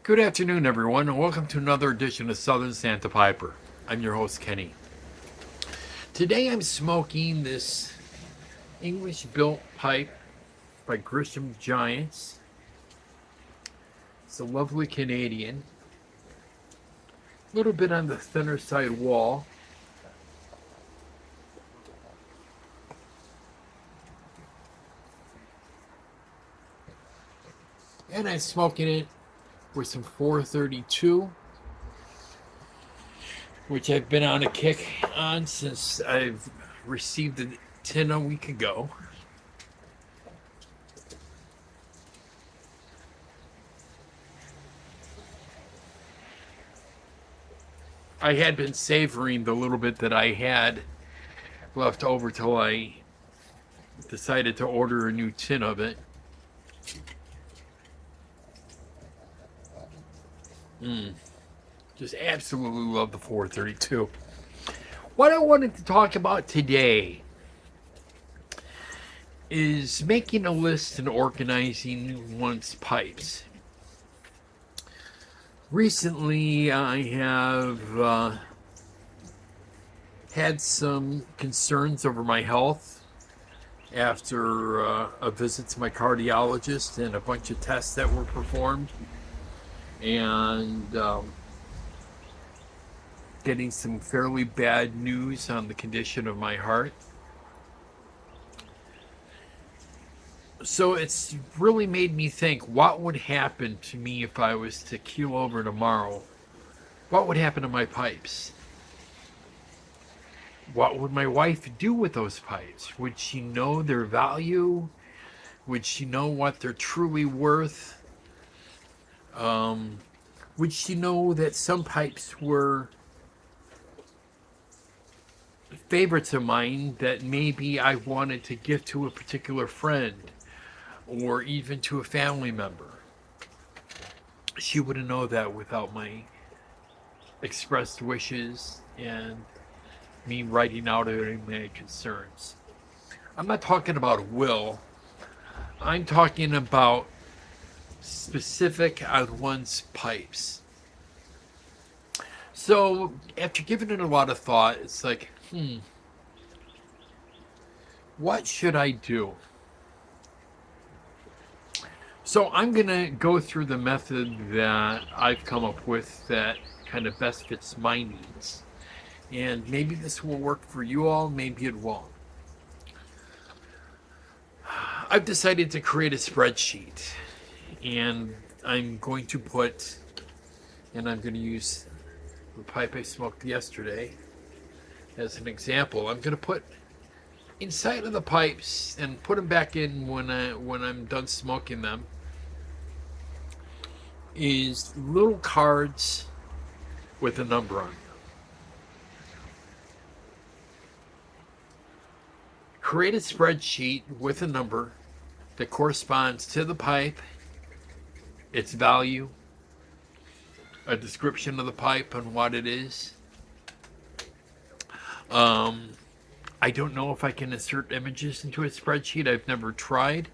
Good afternoon, everyone, and welcome to another edition of Southern Santa Piper. I'm your host, Kenny. Today I'm smoking this English-built pipe by Gresham Giants. It's a lovely Canadian. A little bit on the thinner side wall. And I'm smoking it with some 432, which I've been on a kick on since I've received the tin a week ago. I had been savoring the little bit that I had left over till I decided to order a new tin of it. Just absolutely love the 432. What I wanted to talk about today is making a list and organizing one's pipes. Recently, I have had some concerns over my health after a visit to my cardiologist and a bunch of tests that were performed, and getting some fairly bad news on the condition of my heart. So it's really made me think, what would happen to me if I was to keel over tomorrow? What would happen to my pipes? What would my wife do with those pipes? Would she know their value? Would she know what they're truly worth? Would she know that some pipes were favorites of mine that maybe I wanted to give to a particular friend or even to a family member? She wouldn't know that without my expressed wishes and me writing out my concerns. I'm not talking about a will. I'm talking about specific on one's pipes. So after giving it a lot of thought, it's like, what should I do? So I'm going to go through the method that I've come up with that kind of best fits my needs. And maybe this will work for you all, maybe it won't. I've decided to create a spreadsheet, and I'm going to use the pipe I smoked yesterday as an example. I'm going to put inside of the pipes and put them back in when I'm done smoking them is little cards with a number on them. Create a spreadsheet with a number that corresponds to the pipe, its value, a description of the pipe and what it is. I don't know if I can insert images into a spreadsheet. I've never tried,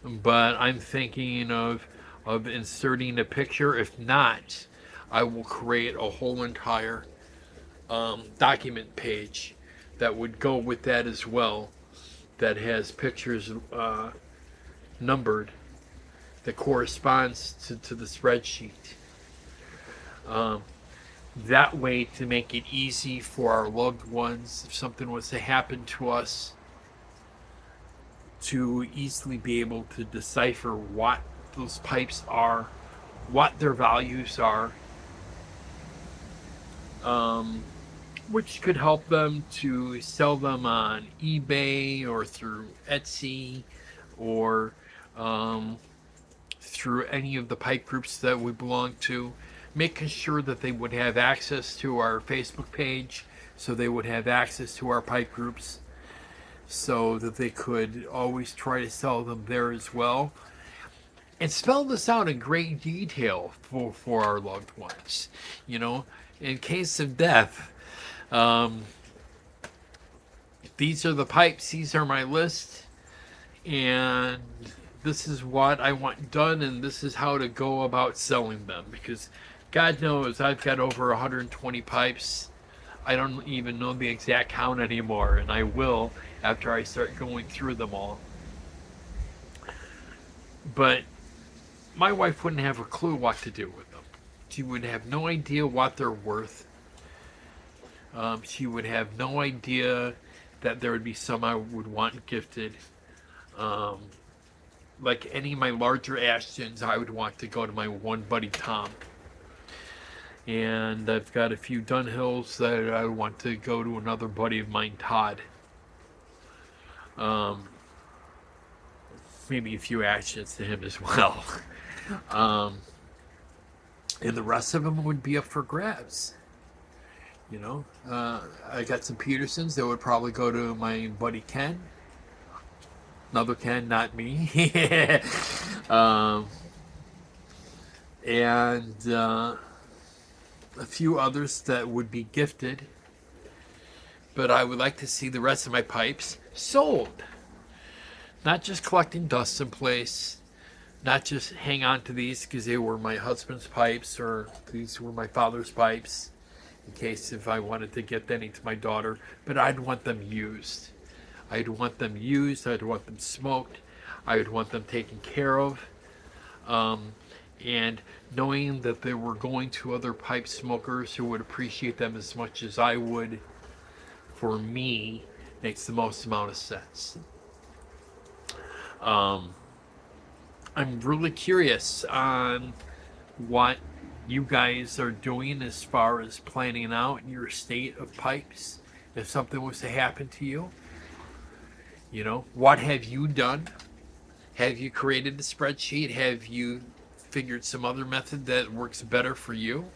but I'm thinking of inserting a picture. If not, I will create a whole entire document page that would go with that as well, that has pictures numbered that corresponds to the spreadsheet. That way, to make it easy for our loved ones, if something was to happen to us, to easily be able to decipher what those pipes are, what their values are, which could help them to sell them on eBay or through Etsy or through any of the pipe groups that we belong to, making sure that they would have access to our Facebook page, so they would have access to our pipe groups, so that they could always try to sell them there as well. And spell this out in great detail for our loved ones. You know, in case of death, these are the pipes, these are my list, and this is what I want done, and this is how to go about selling them. Because God knows I've got over 120 pipes. I don't even know the exact count anymore, and I will after I start going through them all. But my wife wouldn't have a clue what to do with them. She would have no idea what they're worth. She would have no idea that there would be some I would want gifted. Um, like any of my larger Ashtons, I would want to go to my one buddy Tom. And I've got a few Dunhills that I want to go to another buddy of mine, Todd. Um, Maybe a few Ashtons to him as well. um, and the rest of them would be up for grabs. You know, I got some Petersons that would probably go to my buddy Ken. Another Ken, not me. And a few others that would be gifted. But I would like to see the rest of my pipes sold. Not just collecting dust in place. Not just hang on to these because they were my husband's pipes or these were my father's pipes. In case if I wanted to get any to my daughter. But I'd want them used. I'd want them used. I'd want them smoked. I would want them taken care of. And knowing that they were going to other pipe smokers who would appreciate them as much as I would, for me, makes the most amount of sense. I'm really curious on what you guys are doing as far as planning out your estate of pipes. If something was to happen to you, you know, what have you done? Have you created a spreadsheet? Have you figured some other method that works better for you?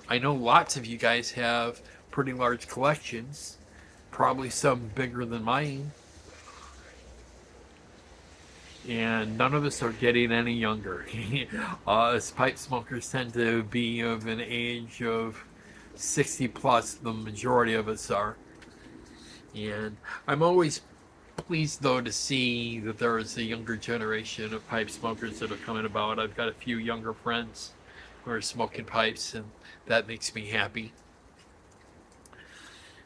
I know lots of you guys have pretty large collections, probably some bigger than mine. And none of us are getting any younger. Us pipe smokers tend to be of an age of 60 plus, the majority of us are. And I'm always pleased, though, to see that there is a younger generation of pipe smokers that are coming about. I've got a few younger friends who are smoking pipes, and that makes me happy.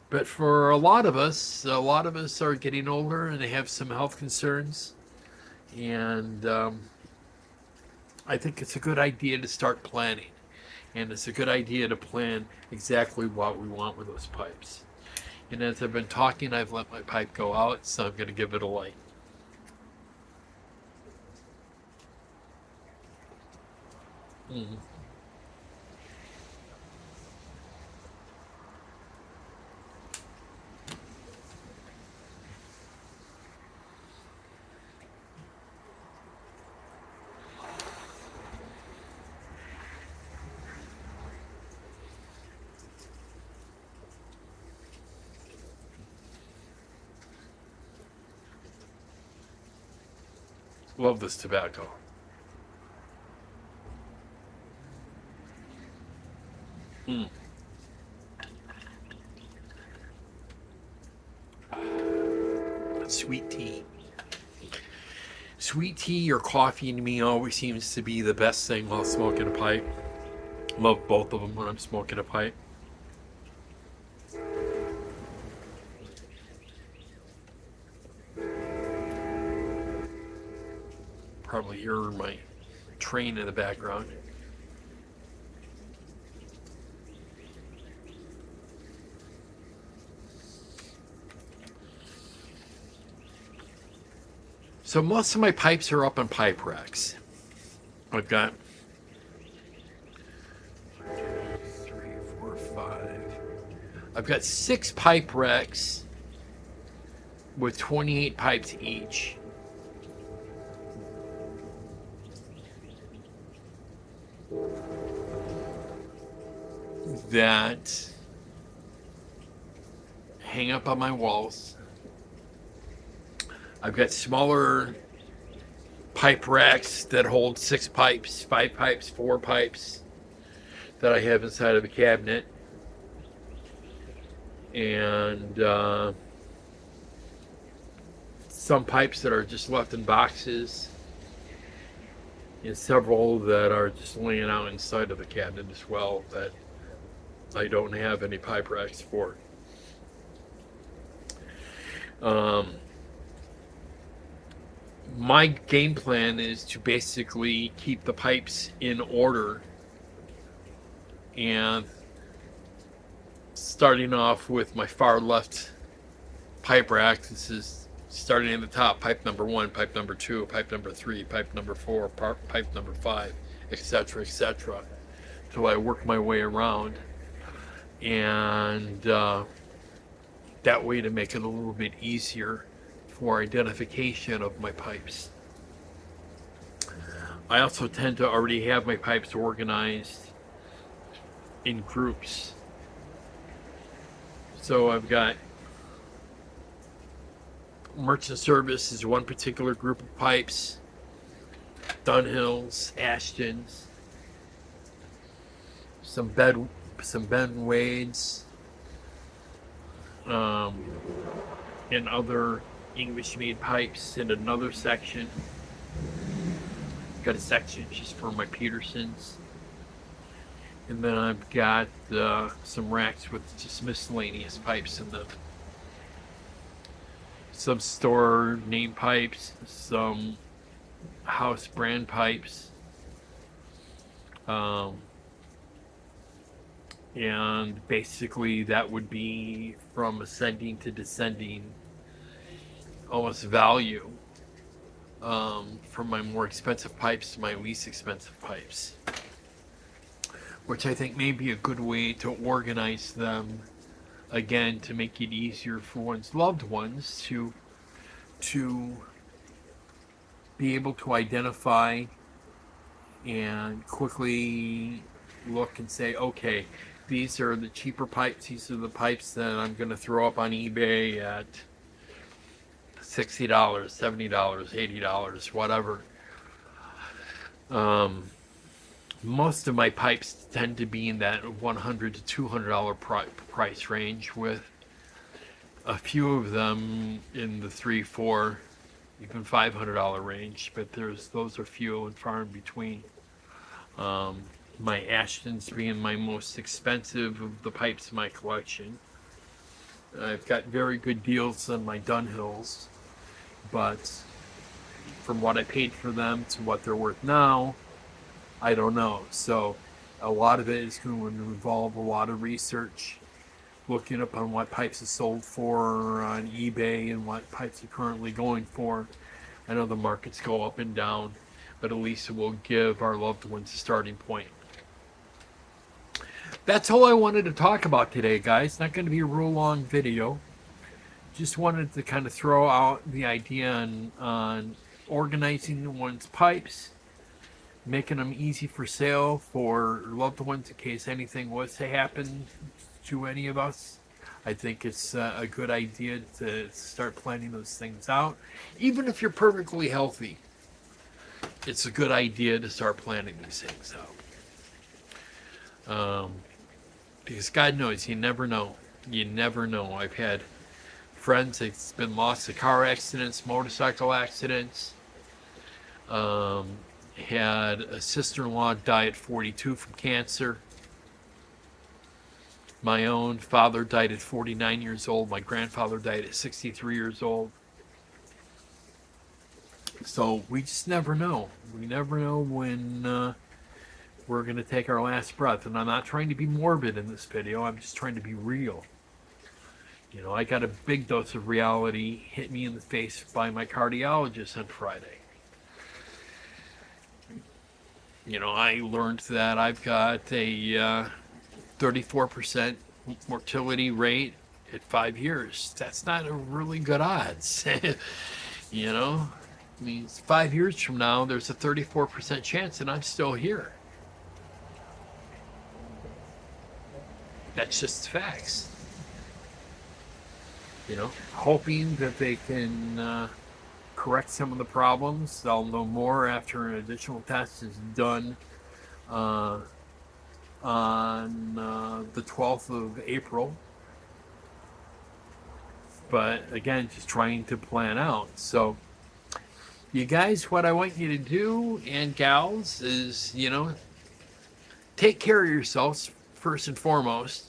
But for a lot of us are getting older and they have some health concerns. And I think it's a good idea to start planning. And it's a good idea to plan exactly what we want with those pipes. And as I've been talking, I've let my pipe go out, so I'm going to give it a light. Mm. Love this tobacco. Mm. Sweet tea. Sweet tea or coffee to me always seems to be the best thing while smoking a pipe. Love both of them when I'm smoking a pipe. Probably hear my train in the background. So most of my pipes are up on pipe racks. I've got 3, 4, 5. I've got 6 pipe racks with 28 pipes each. That hang up on my walls. I've got smaller pipe racks that hold 6 pipes, 5 pipes, 4 pipes that I have inside of a cabinet. And some pipes that are just left in boxes. and several that are just laying out inside of the cabinet as well that I don't have any pipe racks for. My game plan is to basically keep the pipes in order, and starting off with my far left pipe rack. This is starting at the top, pipe number 1, pipe number 2, pipe number 3, pipe number 4, pipe number 5, etc., etc., till I work my way around, and that way to make it a little bit easier for identification of my pipes. I also tend to already have my pipes organized in groups. So I've got merchant service is one particular group of pipes, Dunhills, Ashtons, some Ben Wades, and other English-made pipes in another section. Got a section just for my Petersons, and then I've got some racks with just miscellaneous pipes in them. Some store name pipes, some house brand pipes, and basically that would be from ascending to descending almost value, from my more expensive pipes to my least expensive pipes, which I think may be a good way to organize them, again, to make it easier for one's loved ones to be able to identify and quickly look and say, okay, these are the cheaper pipes, these are the pipes that I'm going to throw up on eBay at $60, $70, $80, whatever. Most of my pipes tend to be in that $100 to $200 price range, with a few of them in the $300, $400, even $500 range, but those are few and far in between. My Ashtons being my most expensive of the pipes in my collection. I've got very good deals on my Dunhills, but from what I paid for them to what they're worth now, I don't know. So a lot of it is going to involve a lot of research, looking up on what pipes are sold for on eBay and what pipes are currently going for. I know the markets go up and down, but at least it will give our loved ones a starting point. That's all I wanted to talk about today, guys. Not going to be a real long video. Just wanted to kind of throw out the idea on organizing one's pipes, making them easy for sale for loved ones in case anything was to happen to any of us. I think it's a good idea to start planning those things out. Even if you're perfectly healthy, it's a good idea to start planning these things out. Because God knows, you never know. You never know. I've had friends that's been lost to car accidents, motorcycle accidents. Had a sister-in-law die at 42 from cancer. My own father died at 49 years old. My grandfather died at 63 years old. So we just never know. We never know when we're going to take our last breath. And I'm not trying to be morbid in this video. I'm just trying to be real. You know, I got a big dose of reality hit me in the face by my cardiologist on Friday. You know, I learned that I've got a 34% mortality rate at 5 years. That's not a really good odds. You know, I mean, 5 years from now, there's a 34% chance that I'm still here. That's just facts. You know, hoping that they can correct some of the problems. I'll know more after an additional test is done on the 12th of April. But again, just trying to plan out. So You guys, what I want you to do, and gals, is, take care of yourselves first and foremost,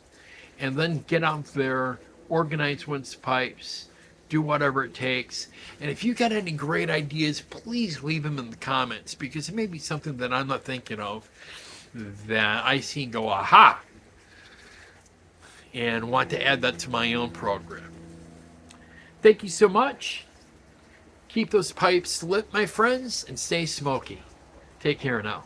and then get out there, organize one's pipes, do whatever it takes. And if you got any great ideas, please leave them in the comments, because it may be something that I'm not thinking of that I see and go, aha, and want to add that to my own program. Thank you so much. Keep those pipes lit, my friends, and stay smoky. Take care now.